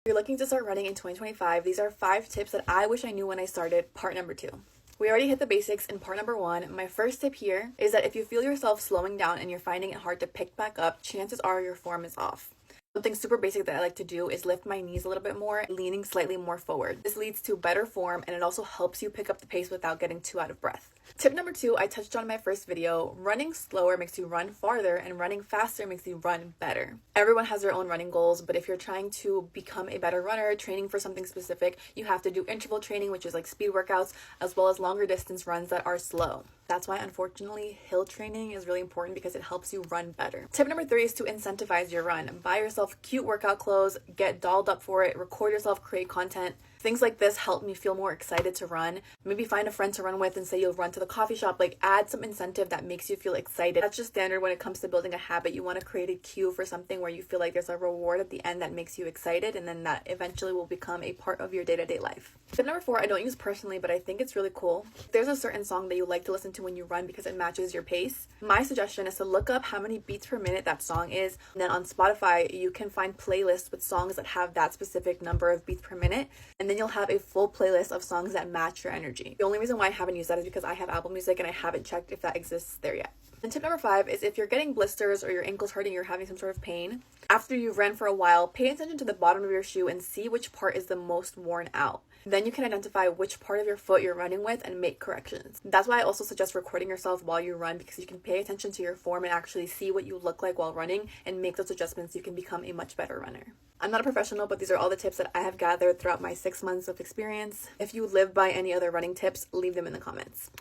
If you're looking to start running in 2025, these are 5 tips that I wish I knew when I started, part number 2. We already hit the basics in part number 1. My first tip here is that if you feel yourself slowing down and you're finding it hard to pick back up, chances are your form is off. Something super basic that I like to do is lift my knees a little bit more, leaning slightly more forward. This leads to better form and it also helps you pick up the pace without getting too out of breath. Tip number 2, I touched on in my first video. Running slower makes you run farther and running faster makes you run better. Everyone has their own running goals, but if you're trying to become a better runner, training for something specific, you have to do interval training, which is like speed workouts, as well as longer distance runs that are slow. That's why, unfortunately, hill training is really important because it helps you run better. Tip number 3 is to incentivize your run. Buy yourself cute workout clothes, get dolled up for it, record yourself, create content. Things like this help me feel more excited to run. Maybe find a friend to run with and say you'll run to the coffee shop. Like, add some incentive that makes you feel excited. That's just standard when it comes to building a habit. You want to create a cue for something where you feel like there's a reward at the end that makes you excited, and then that eventually will become a part of your day-to-day life. Tip number 4, I don't use personally, but I think it's really cool. If there's a certain song that you like to listen to when you run because it matches your pace, my suggestion is to look up how many beats per minute that song is. And then on Spotify, you can find playlists with songs that have that specific number of beats per minute, and then you'll have a full playlist of songs that match your energy. The only reason why I haven't used that is because I have Apple Music and I haven't checked if that exists there yet. And tip number 5 is if you're getting blisters or your ankle's hurting, you're having some sort of pain, after you've ran for a while, pay attention to the bottom of your shoe and see which part is the most worn out. Then you can identify which part of your foot you're running with and make corrections. That's why I also suggest recording yourself while you run, because you can pay attention to your form and actually see what you look like while running and make those adjustments. You can become a much better runner. I'm not a professional, but these are all the tips that I have gathered throughout my 6 months of experience. If you live by any other running tips, leave them in the comments.